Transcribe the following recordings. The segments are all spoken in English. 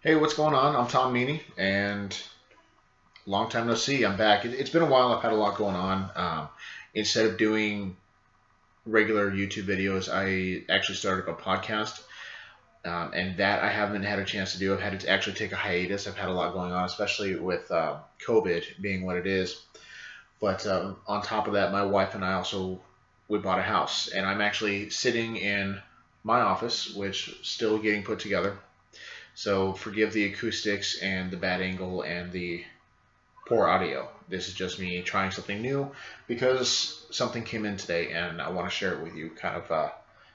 Hey, what's going on? I'm Tom Meany, and long time no see. I'm back. It's been a while. I've had a lot going on. Instead of doing regular YouTube videos, I actually started a podcast, and that I haven't had a chance to do. I've had to actually take a hiatus. I've had a lot going on, especially with COVID being what it is. But on top of that, my wife and I also we bought a house, and I'm actually sitting in my office, which is still getting put together. So forgive the acoustics and the bad angle and the poor audio. This is just me trying something new because something came in today and I want to share it with you. Kind of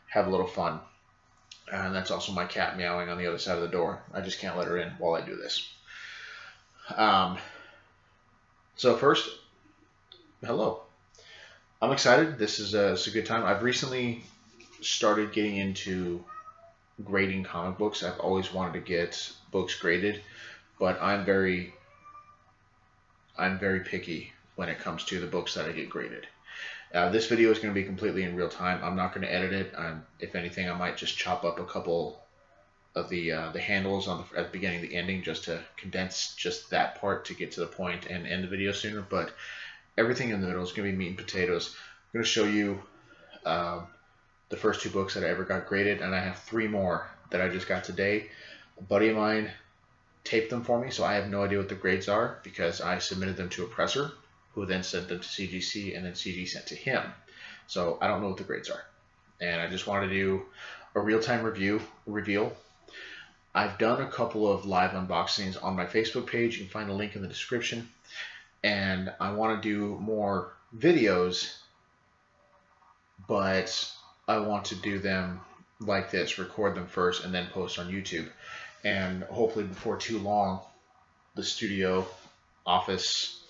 have a little fun. And that's also my cat meowing on the other side of the door. I just can't let her in while I do this. Um, so first, hello. I'm excited. It's a good time. I've recently started getting into grading comic books. I've always wanted to get books graded, but I'm very picky when it comes to the books that I get graded. This video is going to be completely in real time. I'm not going to edit it. If anything, I might just chop up a couple of the handles at the beginning and the ending just to condense just that part to get to the point and end the video sooner. But everything in the middle is going to be meat and potatoes. I'm going to show you um, the first two books that I ever got graded, and I have three more that I just got today. A buddy of mine taped them for me, so I have no idea what the grades are because I submitted them to a presser who then sent them to CGC and then CG sent to him. So I don't know what the grades are. And I just wanted to do a real-time reveal. I've done a couple of live unboxings on my Facebook page. You can find a link in the description. And I want to do more videos, but I want to do them like this, record them first and then post on YouTube. And hopefully before too long, the studio office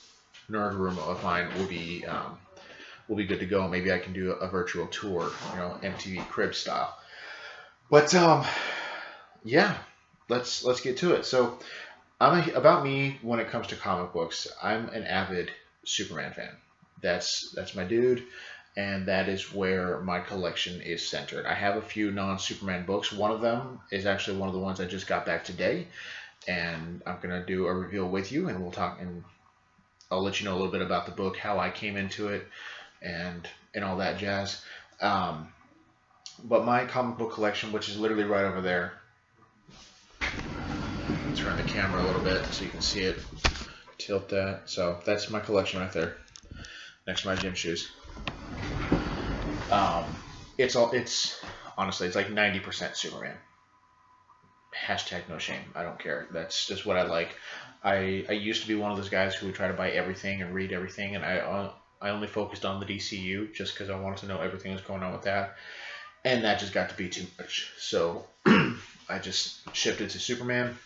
nerd room of mine will be good to go. Maybe I can do a virtual tour, MTV Crib style. But yeah, let's get to it. So about me when it comes to comic books. I'm an avid Superman fan. That's my dude, and that is where my collection is centered. I have a few non-Superman books. One of them is actually one of the ones I just got back today, and I'm gonna do a reveal with you, and we'll talk, and I'll let you know a little bit about the book, how I came into it, and all that jazz. Um, but my comic book collection, which is literally right over there, turn the camera a little bit so you can see it. Tilt that. So that's my collection right there, next to my gym shoes. Um, it's honestly it's like 90% Superman. Hashtag no shame. I don't care. That's just what I like. I used to be one of those guys who would try to buy everything and read everything, and I only focused on the DCU just because I wanted to know everything that was going on with that, and that just got to be too much. So I just shifted to Superman.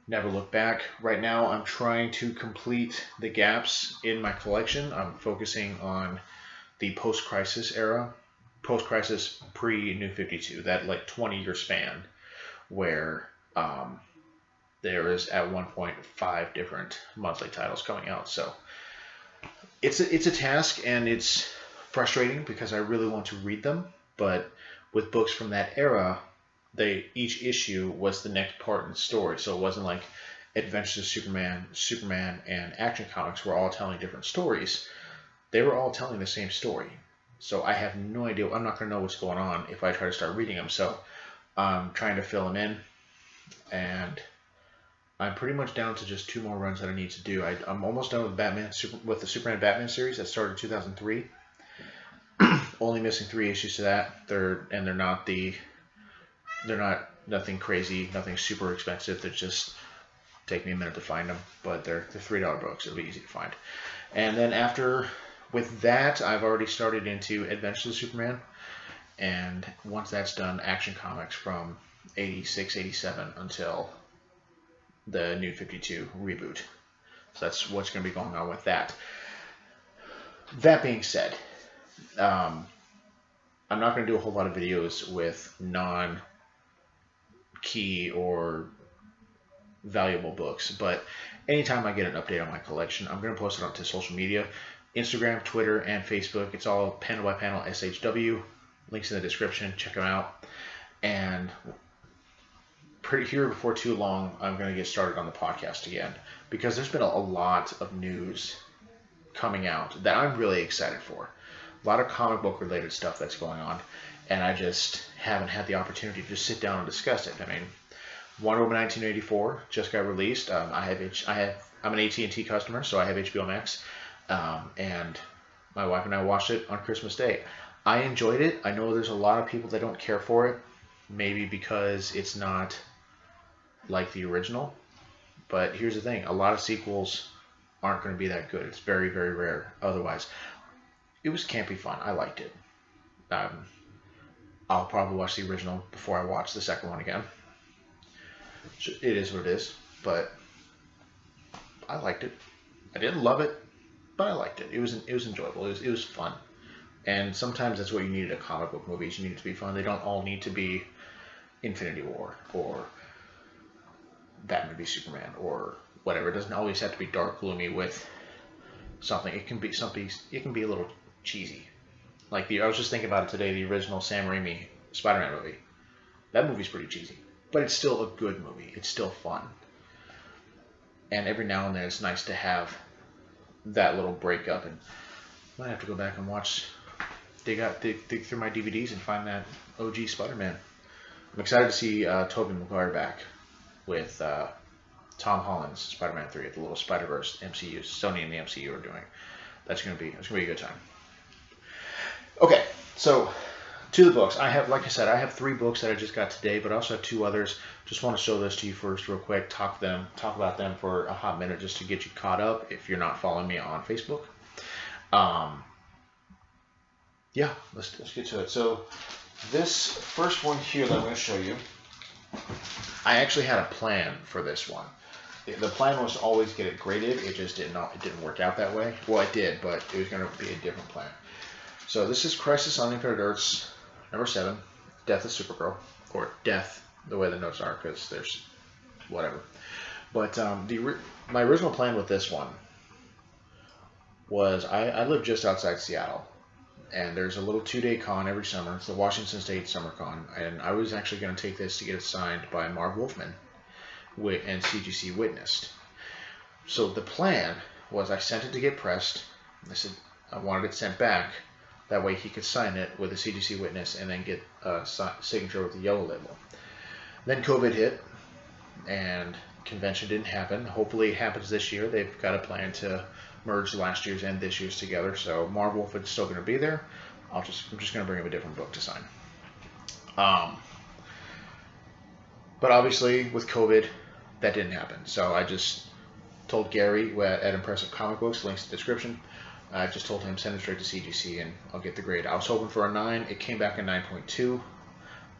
Never look back. Right now, I'm trying to complete the gaps in my collection. I'm focusing on the post-crisis era, post-crisis pre-New 52, that like 20-year span where there is at one point 5 different monthly titles coming out. So it's a task and it's frustrating because I really want to read them, but with books from that era, each issue was the next part in the story. So it wasn't like Adventures of Superman, and Action Comics were all telling different stories. They were all telling the same story. So I have no idea. I'm not going to know what's going on if I try to start reading them. So I'm trying to fill them in, and I'm pretty much down to just 2 more runs that I need to do. I'm almost done with the Superman Batman series that started in 2003. Only missing 3 issues to that. They're not nothing crazy, nothing super expensive. They just take me a minute to find them, but they're $3 books. It'll be easy to find. And then with that, I've already started into Adventures of Superman, and once that's done, Action Comics from 86, 87 until the New 52 reboot. So that's what's going to be going on with that. That being said, I'm not going to do a whole lot of videos with non-key or valuable books, but anytime I get an update on my collection, I'm going to post it onto social media, Instagram, Twitter, and Facebook. It's all Panel by Panel SHW. Links in the description. Check them out. And pretty here before too long, I'm going to get started on the podcast again because there's been a lot of news coming out that I'm really excited for. A lot of comic book related stuff that's going on, and I just haven't had the opportunity to just sit down and discuss it. I mean, Wonder Woman 1984 just got released. I'm an AT&T customer, so I have HBO Max, and my wife and I watched it on Christmas Day. I enjoyed it. I know there's a lot of people that don't care for it, maybe because it's not like the original. But here's the thing: a lot of sequels aren't going to be that good. It's very, very rare. Otherwise, it was campy fun. I liked it. I'll probably watch the original before I watch the second one again. It is what it is, but I liked it. I didn't love it, but I liked it. It was enjoyable. It was fun. And sometimes that's what you need in a comic book movies. You need it to be fun. They don't all need to be Infinity War or Batman v Superman or whatever. It doesn't always have to be dark, gloomy with something. It can be something. It can be a little cheesy. Like I was just thinking about it today. The original Sam Raimi Spider-Man movie. That movie's pretty cheesy, but it's still a good movie. It's still fun. And every now and then, it's nice to have that little breakup. And I might have to go back and watch. Dig through my DVDs and find that OG Spider-Man. I'm excited to see Tobey Maguire back with Tom Holland's Spider-Man 3 at the little Spider-Verse MCU. Sony and the MCU are doing. That's gonna be a good time. Okay, so to the books. Like I said, I have 3 books that I just got today, but I also have 2 others. Just want to show those to you first, real quick. Talk about them for a hot minute, just to get you caught up if you're not following me on Facebook. Yeah, let's get to it. So this first one here that I'm going to show you, I actually had a plan for this one. The plan was to always get it graded. It just didn't work out that way. Well, it did, but it was going to be a different plan. So this is Crisis on Infinite Earths, number 7, Death of Supergirl, or Death, the way the notes are, because there's whatever. But my original plan with this one was I live just outside Seattle. And there's a little 2-day con every summer. It's the Washington State Summer Con. And I was actually going to take this to get it signed by Marv Wolfman and CGC witnessed. So the plan was I sent it to get pressed. I said I wanted it sent back. That way he could sign it with a CGC witness and then get a signature with the yellow label. Then COVID hit and convention didn't happen. Hopefully it happens this year. They've got a plan to merge last year's and this year's together, so Marv Wolfman's still going to be there. I'm just going to bring him a different book to sign. But obviously with COVID, that didn't happen. So I just told Gary at Impressive Comic Books, links in the description. I just told him send it straight to CGC and I'll get the grade. I was hoping for a 9. It came back a 9.2.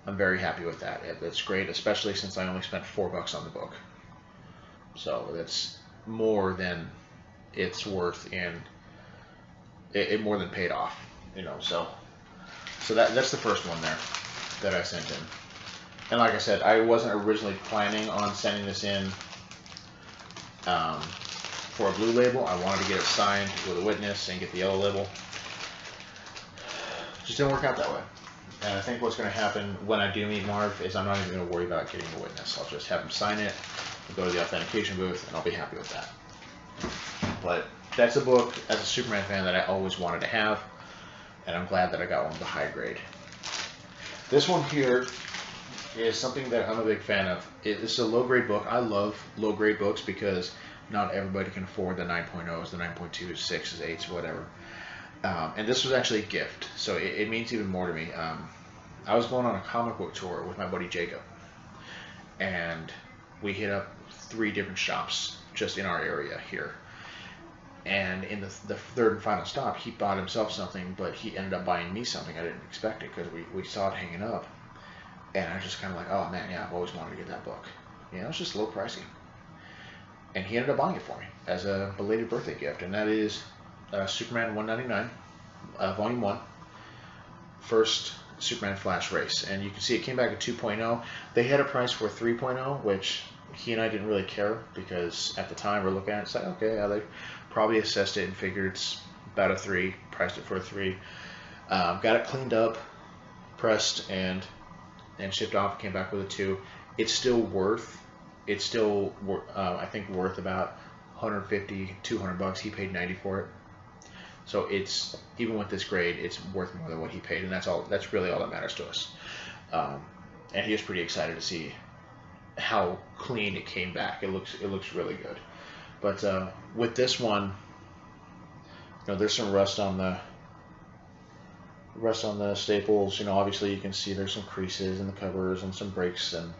I'm very happy with that. It's great, especially since I only spent $4 on the book. So that's more than it's worth, and it more than paid off, so that's the first one there that I sent in. And like I said, I wasn't originally planning on sending this in for a blue label. I wanted to get it signed with a witness and get the yellow label. Just didn't work out that way. And I think what's going to happen when I do meet Marv is I'm not even going to worry about getting a witness. I'll just have him sign it, go to the authentication booth, and I'll be happy with that. But that's a book, as a Superman fan, that I always wanted to have, and I'm glad that I got one with a high grade. This one here is something that I'm a big fan of. It's a low-grade book. I love low-grade books because not everybody can afford the 9.0s, the 9.2s, 6s, 8s, whatever. And this was actually a gift, so it means even more to me. I was going on a comic book tour with my buddy Jacob, and we hit up 3 different shops just in our area here. And in the third and final stop, he bought himself something, but he ended up buying me something. I didn't expect it because we saw it hanging up. And I was just kind of like, oh man, yeah, I've always wanted to get that book. It's just a little pricey. And he ended up buying it for me as a belated birthday gift. And that is Superman 199, Volume 1, first Superman Flash race. And you can see it came back at 2.0. They had a price for 3.0, which he and I didn't really care because at the time we're looking at it, it's like, okay, yeah, they probably assessed it and figured it's about a 3, priced it for a 3. Got it cleaned up, pressed, and and shipped off. Came back with a 2. It's still worth. It's still I think worth about 150, 200 bucks. He paid 90 for it. So it's, even with this grade, it's worth more than what he paid, and that's all. That's really all that matters to us. And he was pretty excited to see how clean it came back. It looks really good. But with this one, there's some rust on the staples. Obviously you can see there's some creases in the covers and some breaks and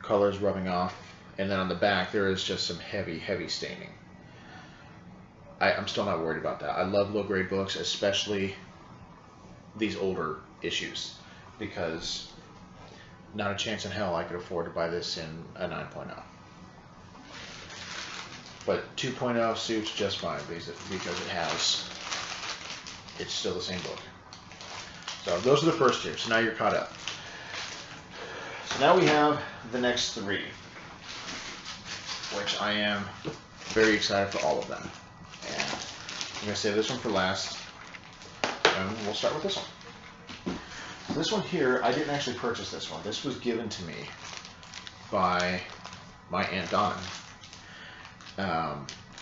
colors rubbing off. And then on the back there is just some heavy staining. I'm still not worried about that. I love low grade books, especially these older issues, because not a chance in hell I could afford to buy this in a 9.0. But 2.0 suits just fine because it's still the same book. So those are the first 2. So now you're caught up. So now we have the next 3, which I am very excited for all of them. And I'm going to save this one for last, and we'll start with this one. So this one here, I didn't actually purchase this one. This was given to me by my Aunt Donna.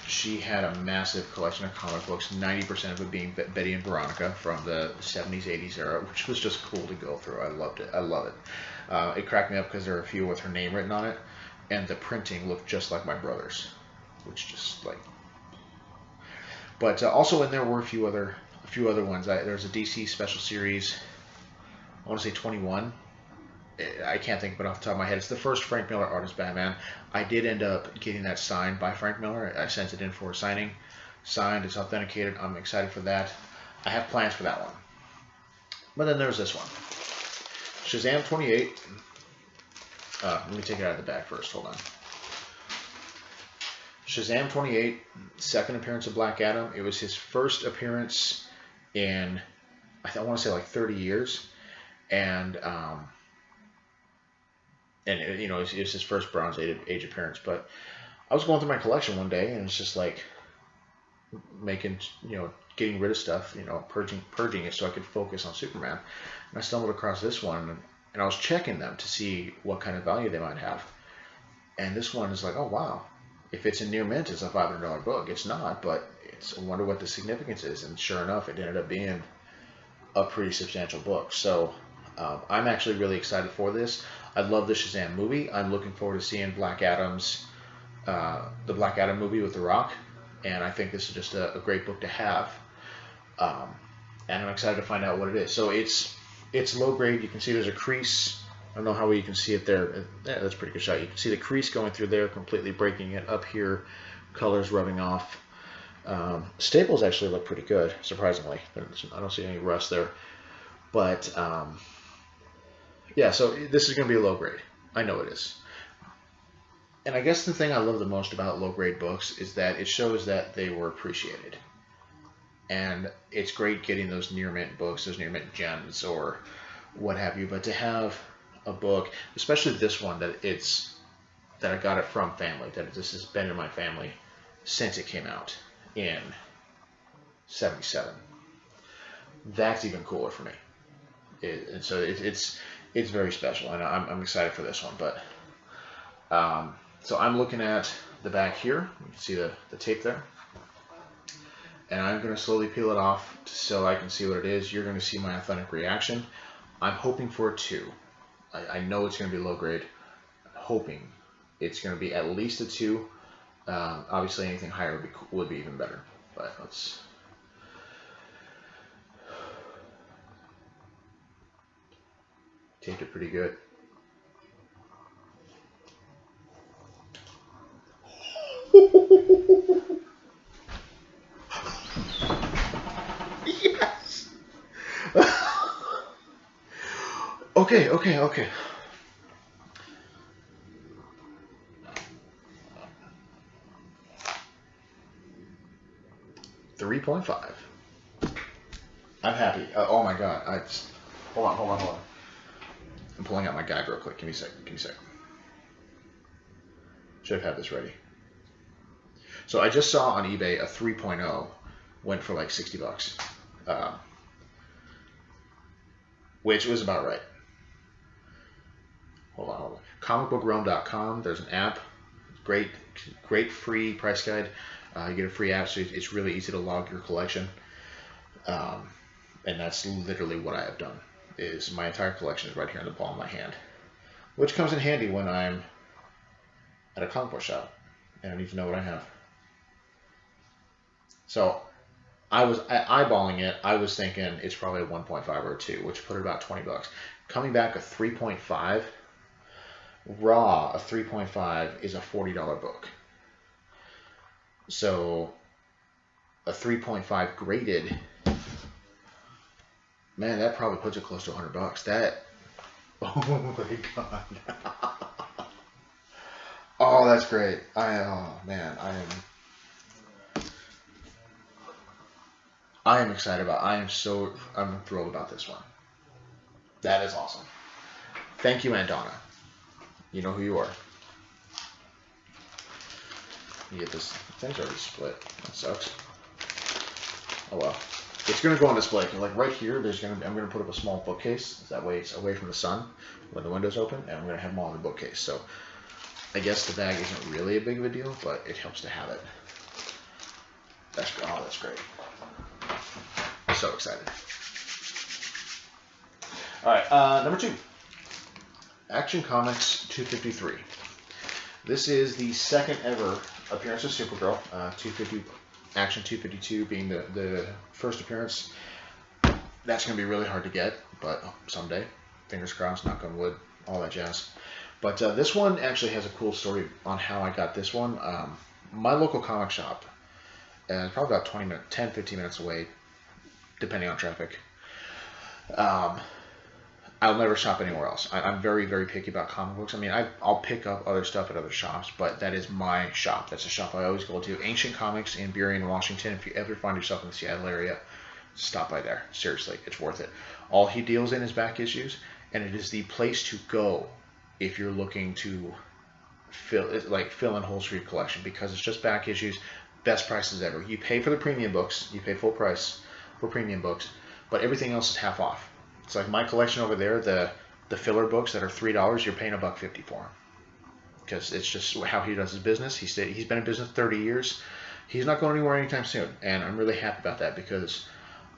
She had a massive collection of comic books, 90% of it being Betty and Veronica from the 70s, 80s era, which was just cool to go through. I loved it. I love it. It cracked me up because there were a few with her name written on it, and the printing looked just like my brother's, which just like. But also in there were a few other ones. There's a DC Special Series. I want to say 21. I can't think of it off the top of my head. It's the first Frank Miller artist Batman. I did end up getting that signed by Frank Miller. I sent it in for a signing. Signed, it's authenticated. I'm excited for that. I have plans for that one. But then there's this one. Shazam 28. Let me take it out of the bag first. Hold on. Shazam 28, second appearance of Black Adam. It was his first appearance in, I want to say like 30 years. And it was his first Bronze Age appearance. But I was going through my collection one day, and it's just like getting rid of stuff, purging it so I could focus on Superman. And I stumbled across this one, and I was checking them to see what kind of value they might have. And this one is like, oh wow, if it's a near mint, it's a $500 book. It's not, but I wonder what the significance is. And sure enough, it ended up being a pretty substantial book. So I'm actually really excited for this. I love the Shazam movie. I'm looking forward to seeing Black Adam's, the Black Adam movie with The Rock, and I think this is just a great book to have. And I'm excited to find out what it is. So it's low grade. You can see there's a crease. I don't know how well you can see it there. Yeah, that's a pretty good shot. You can see the crease going through there, completely breaking it up here. Colors rubbing off. Staples actually look pretty good, surprisingly. I don't see any rust there. But yeah, so this is going to be a low grade. I know it is. And I guess the thing I love the most about low grade books is that it shows that they were appreciated. And it's great getting those near mint books, those near mint gems or what have you. But to have a book, especially this one, that I got it from family, that this has been in my family since it came out in '77. That's even cooler for me. And so it's very special, and I'm excited for this one. But so I'm looking at the back here. You can see the tape there, and I'm going to slowly peel it off so I can see what it is. You're going to see my authentic reaction. I'm hoping for a 2. I know it's going to be low grade. I'm hoping it's going to be at least a 2. Obviously, anything higher would be even better. But let's. Taped it pretty good. Yes. Okay. 3.5. I'm happy. Oh my god. Hold on. I'm pulling out my guide real quick. Give me a sec. Should have had this ready. So I just saw on eBay a 3.0 went for like $60, which was about right. hold on. Comicbookrealm.com. There's an app. Great free price guide. You get a free app, so it's really easy to log your collection. And that's literally what I have done. Is my entire collection is right here in the palm of my hand, which comes in handy when I'm at a comic book shop and I need to know what I have. So I was eyeballing it. I was thinking it's probably a 1.5 or a 2, which put it about $20. Coming back a 3.5, raw, a 3.5 is a $40 book. So a 3.5 graded, man, that probably puts it close to $100. That, oh my god. Oh, that's great. Oh man, I am excited about. I'm thrilled about this one. That is awesome. Thank you, Aunt Donna. You know who you are. You get this. Thing's already split. That sucks. Oh well. It's gonna go on display. Like right here, I'm gonna put up a small bookcase. That way it's away from the sun when the window's open, and I'm gonna have them all in the bookcase. So I guess the bag isn't really a big of a deal, but it helps to have it. That's great. I'm so excited. All right, number 2, Action Comics 253. This is the second ever appearance of Supergirl. 250 Action 252 being the first appearance. That's going to be really hard to get, but someday, fingers crossed, knock on wood, all that jazz. But this one actually has a cool story on how I got this one. My local comic shop, probably about 10-15 minutes away, depending on traffic. I'll never shop anywhere else. I'm very, very picky about comic books. I mean, I'll pick up other stuff at other shops, but that is my shop. That's a shop I always go to. Ancient Comics in Burien, Washington. If you ever find yourself in the Seattle area, stop by there. Seriously, it's worth it. All he deals in is back issues, and it is the place to go if you're looking to fill in holes for your collection, because it's just back issues, best prices ever. You pay for the premium books, you pay full price for premium books, but everything else is half off. It's like my collection over there, the filler books that are $3, you're paying $1.50 for them, because it's just how he does his business. He's been in business 30 years. He's not going anywhere anytime soon, and I'm really happy about that because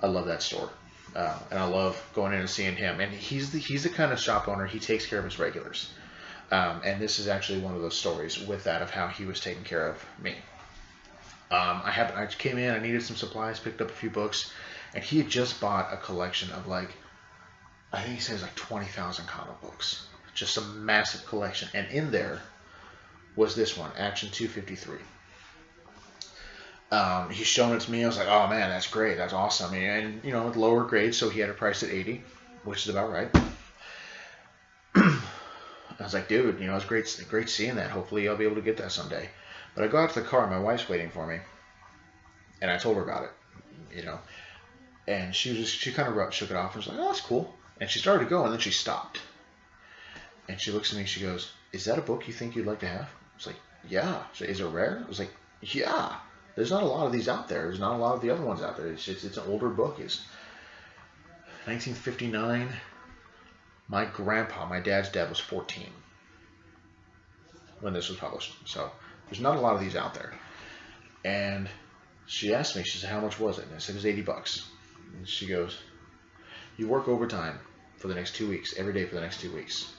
I love that store. And I love going in and seeing him. And he's the kind of shop owner, he takes care of his regulars. And this is actually one of those stories with that of how he was taking care of me. I came in, I needed some supplies, picked up a few books, and he had just bought a collection of I think he says 20,000 comic books. Just a massive collection. And in there was this one, Action 253. He's showing it to me. I was like, oh man, that's great. That's awesome. And, lower grade, so he had it priced at $80, which is about right. I was like, dude, it's great seeing that. Hopefully I'll be able to get that someday. But I go out to the car, my wife's waiting for me, and I told her about it, and she kind of shook it off and was like, oh, that's cool. And she started to go, and then she stopped. And she looks at me, she goes, is that a book you think you'd like to have? I was like, yeah. So, is it rare? I was like, yeah. There's not a lot of these out there. There's not a lot of the other ones out there. It's an older book. It's 1959. My dad's dad was 14 when this was published. So there's not a lot of these out there. And she asked me, she said, how much was it? And I said, it was $80. And she goes, you work overtime for the next 2 weeks, every day for the next 2 weeks,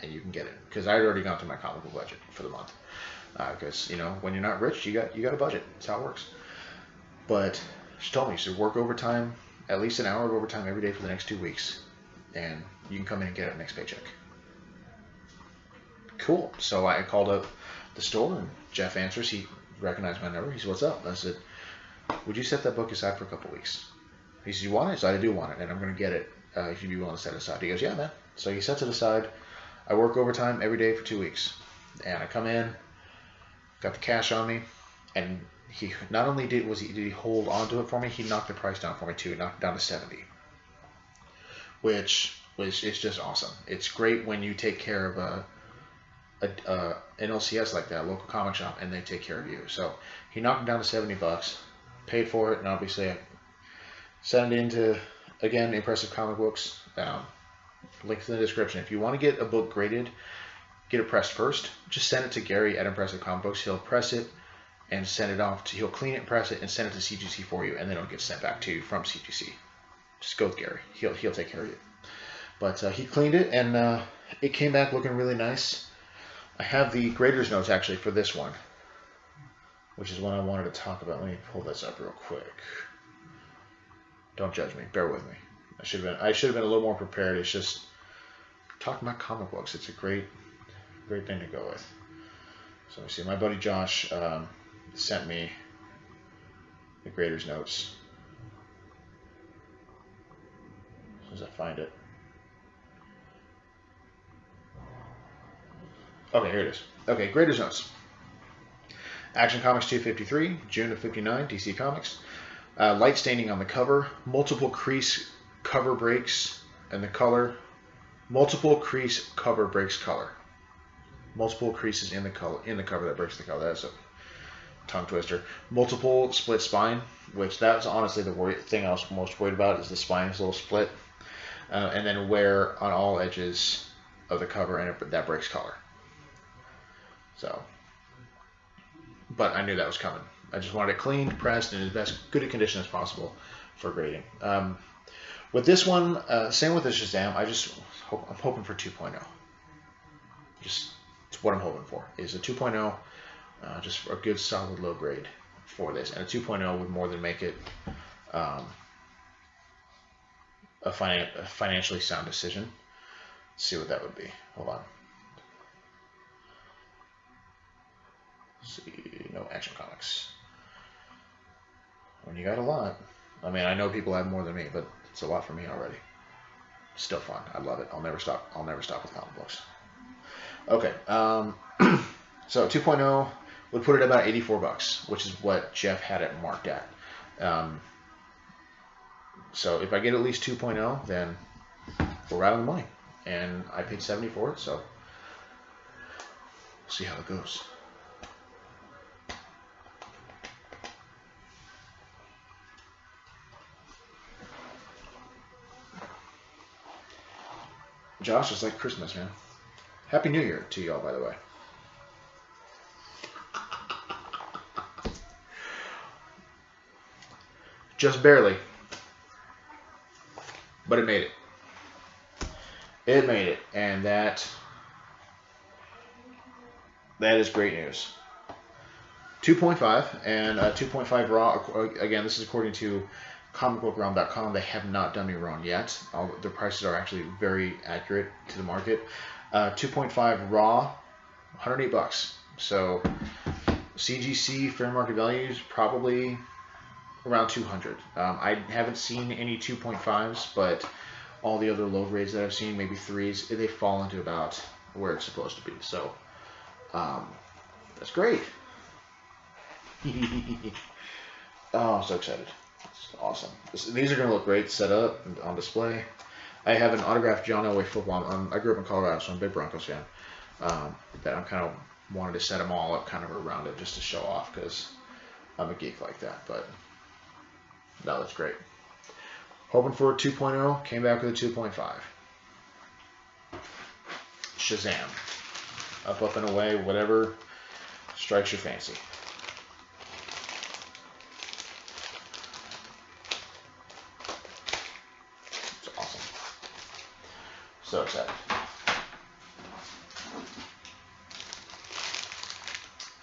and you can get it. Because I had already gone through my comic book budget for the month. Because, when you're not rich, you got a budget. That's how it works. But she told me, she said, work overtime, at least an hour of overtime every day for the next 2 weeks, and you can come in and get it next paycheck. Cool. So I called up the store, and Jeff answers. He recognized my number. He said, what's up? I said, would you set that book aside for a couple weeks? He said, you want it? I said, I do want it, and I'm going to get it if you'd be willing to set it aside. He goes, yeah, man. So he sets it aside. I work overtime every day for 2 weeks, and I come in, got the cash on me, and he not only did he hold on to it for me, he knocked the price down for me too. He knocked it down to $70, which it's just awesome. It's great when you take care of an LCS like that, a local comic shop, and they take care of you. So he knocked it down to $70, paid for it, and obviously I sent it into, again, Impressive Comic Books. Links in the description. If you want to get a book graded, get it pressed first. Just send it to Gary at Impressive Comic Books. He'll press it and send it off. He'll clean it, press it, and send it to CGC for you, and then it'll get sent back to you from CGC. Just go with Gary. He'll take care of you. But he cleaned it, and it came back looking really nice. I have the grader's notes actually for this one, which is one I wanted to talk about. Let me pull this up real quick. Don't judge me. Bear with me. I should have been a little more prepared. It's just talking about comic books. It's a great thing to go with. So let me see. My buddy Josh sent me the grader's notes. As soon as I find it. Okay, here it is. Okay, grader's notes. Action Comics 253, June of 59, DC Comics. Light staining on the cover, multiple crease cover breaks, and the color. Multiple crease cover breaks color. Multiple creases in the cover that breaks the color. That's a tongue twister. Multiple split spine, which that's honestly the thing I was most worried about is the spine is a little split. And then wear on all edges of the cover, and that breaks color. So, but I knew that was coming. I just wanted it cleaned, pressed, and in as good a condition as possible for grading. With this one, same with the Shazam. I'm hoping for 2.0. Just it's what I'm hoping for is a 2.0, just a good solid low grade for this, and a 2.0 would more than make it a financially sound decision. Let's see what that would be. Hold on. See, no Action Comics. When you got a lot, I mean, I know people have more than me, but it's a lot for me already. Still fun. I love it. I'll never stop with comic books. Okay. So 2.0 would put it about $84, which is what Jeff had it marked at. So if I get at least 2.0, then we're right on the money. And I paid $70 for it, so we'll see how it goes. Josh, it's like Christmas, man. Happy New Year to y'all, by the way. Just barely. But it made it. It made it. And that is great news. 2.5 and 2.5 raw. Again, this is according to comicbookrealm.com. They have not done me wrong yet. Their prices are actually very accurate to the market. 2.5 raw, $108. So CGC fair market value is probably around $200. I haven't seen any 2.5s, but all the other low grades that I've seen, maybe 3s, they fall into about where it's supposed to be. So that's great. Oh, I'm so excited. It's awesome. These are going to look great set up and on display. I have an autographed John Elway football. I grew up in Colorado, so I'm a big Broncos fan. That I'm kind of wanted to set them all up kind of around it just to show off because I'm a geek like that. But no, that's great. Hoping for a 2.0, came back with a 2.5. Shazam. Up and away, whatever strikes your fancy. It's awesome. So excited.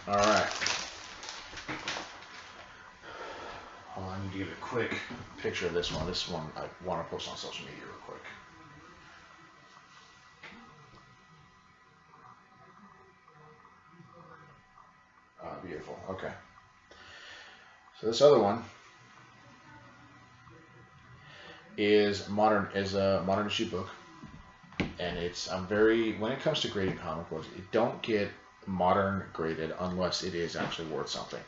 All right. Well, I need to give a quick picture of this one. This one I want to post on social media real quick. Beautiful. Okay. So this other one is a modern issue book, and when it comes to grading comic books, don't get modern graded unless it is actually worth something.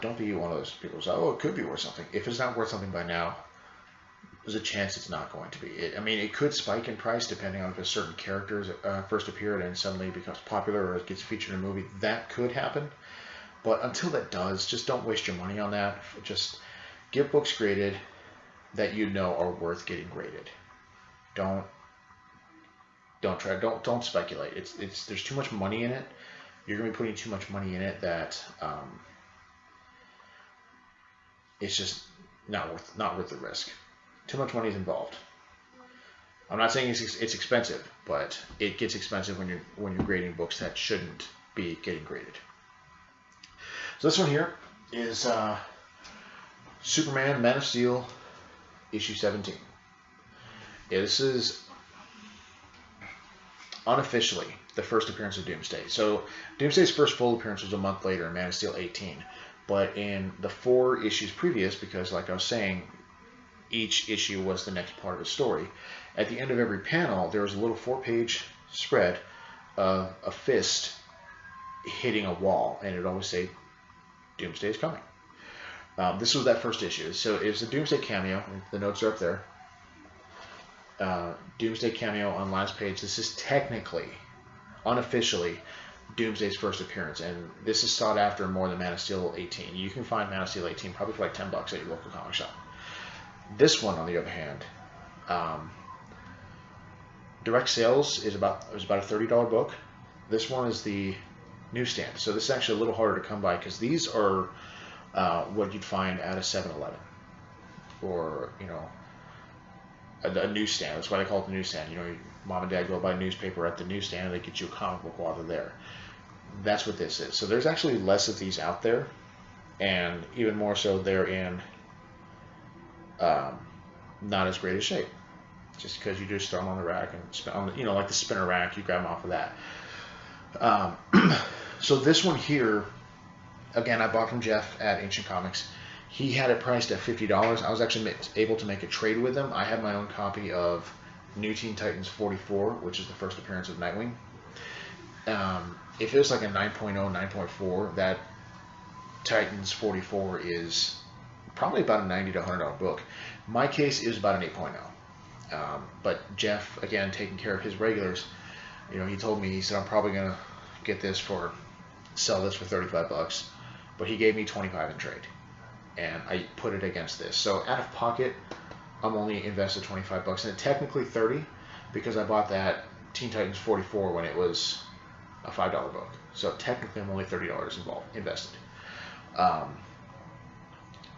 Don't be one of those people who say, oh, it could be worth something. If it's not worth something by now, there's a chance it's not going to be. It could spike in price depending on if a certain character first appeared and suddenly becomes popular or it gets featured in a movie. That could happen. But until that does, just don't waste your money on that. Just get books graded that you know are worth getting graded. Don't Don't speculate. There's too much money in it. You're gonna be putting too much money in it that it's just not worth the risk. Too much money is involved. I'm not saying it's expensive, but it gets expensive when you're grading books that shouldn't be getting graded. So this one here is Superman, Man of Steel, issue 17. Yeah, this is unofficially the first appearance of Doomsday. So Doomsday's first full appearance was a month later in Man of Steel 18. But in the 4 issues previous, because like I was saying, each issue was the next part of the story, at the end of every panel, there was a little 4-page spread of a fist hitting a wall, and it would always say, Doomsday is coming. This was that first issue. So it was a Doomsday cameo. The notes are up there. Doomsday cameo on last page. This is technically, unofficially, Doomsday's first appearance, and this is sought after more than Man of Steel 18. You can find Man of Steel 18 probably for like $10 at your local comic shop. This one, on the other hand, direct sales is about a $30 book. This one is the newsstand, so this is actually a little harder to come by because these are what you'd find at a 7-Eleven or a newsstand. That's why they call it the newsstand. Mom and dad go buy a newspaper at the newsstand, and they get you a comic book while they're there. That's what this is. So there's actually less of these out there, and even more so, they're in not as great a shape. Just because you just throw them on the rack and spin on the, like the spinner rack, you grab them off of that. So this one here, again, I bought from Jeff at Ancient Comics. He had it priced at $50. I was actually able to make a trade with him. I have my own copy of New Teen Titans 44, which is the first appearance of Nightwing. If it was like a 9.0, 9.4, that Titans 44 is probably about a $90 to $100 book. My case is about an 8.0. But Jeff, again, taking care of his regulars, he told me, he said, I'm probably going to sell this for $35, but he gave me $25 in trade. And I put it against this. So out of pocket, I'm only invested $25, and technically $30 because I bought that Teen Titans 44 when it was a $5 book. So technically, I'm only $30 invested.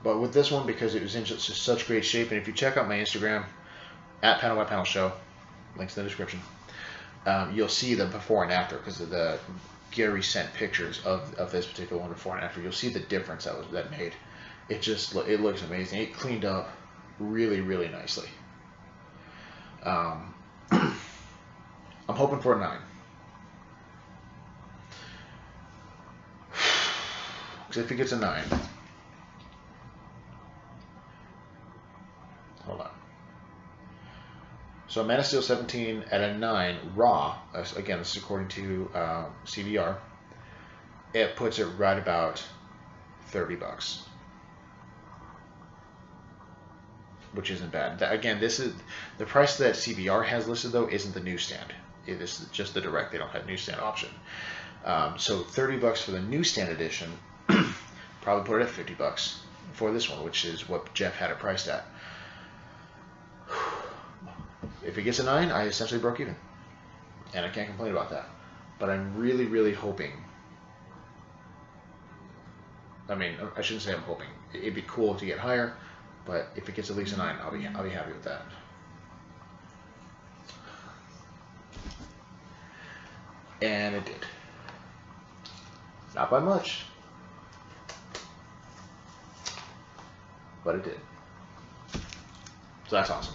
But with this one, because it was in just such great shape, and if you check out my Instagram at Panel by Panel Show, links in the description, you'll see the before and after because of the Gary sent pictures of this particular one before and after. You'll see the difference that made. It looks amazing. It cleaned up really, really nicely. I'm hoping for a 9. Because if he gets a 9, hold on. So Man of Steel 17 at a 9, raw. Again, this is according to CBR. It puts it right about $30. Which isn't bad. Again, this is the price that CBR has listed though isn't the newsstand. It is just the direct. They don't have newsstand option. So $30 for the newsstand edition. Probably put it at $50 for this one, which is what Jeff had it priced at. If it gets a 9, I essentially broke even, and I can't complain about that. But I'm really, really hoping. I mean, I shouldn't say I'm hoping. It'd be cool to get higher. But if it gets at least a 9, I'll be happy with that. And it did. Not by much, but it did. So that's awesome.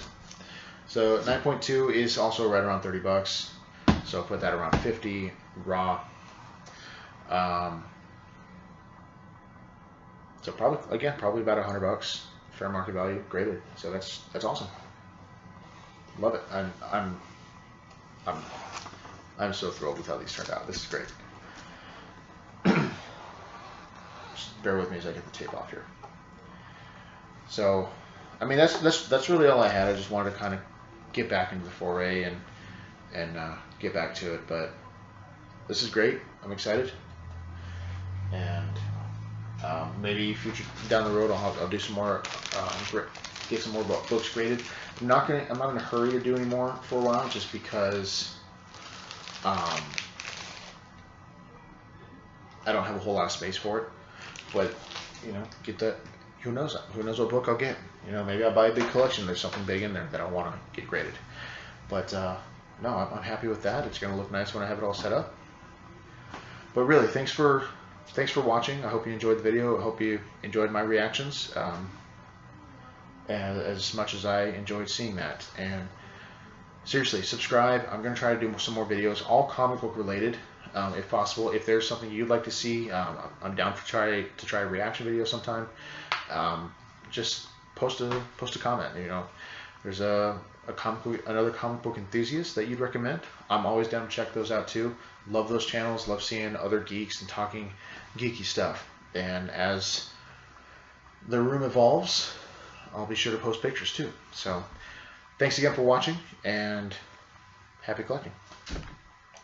So 9.2 is also right around $30. So I'll put that around 50 raw. So probably about $100. Fair market value, graded. So that's awesome. Love it. I'm so thrilled with how these turned out. This is great. Just bear with me as I get the tape off here. So, I mean that's really all I had. I just wanted to kind of get back into the foray and get back to it. But this is great. I'm excited. And maybe down the road I'll do some more, get some more books graded. I'm not in a hurry to do any more for a while, just because I don't have a whole lot of space for it, but get that. Who knows? Who knows what book I'll get? Maybe I'll buy a big collection. There's something big in there that I want to get graded. But no, I'm happy with that. It's going to look nice when I have it all set up. But really, thanks for watching. I hope you enjoyed the video. I hope you enjoyed my reactions as much as I enjoyed seeing that. And seriously, subscribe. I'm going to try to do some more videos, all comic book related, if possible. If there's something you'd like to see, I'm down to try a reaction video sometime. Just post a comment. There's another comic book enthusiast that you'd recommend. I'm always down to check those out too. Love those channels. Love seeing other geeks and talking geeky stuff. And as the room evolves, I'll be sure to post pictures too. So thanks again for watching, and happy collecting.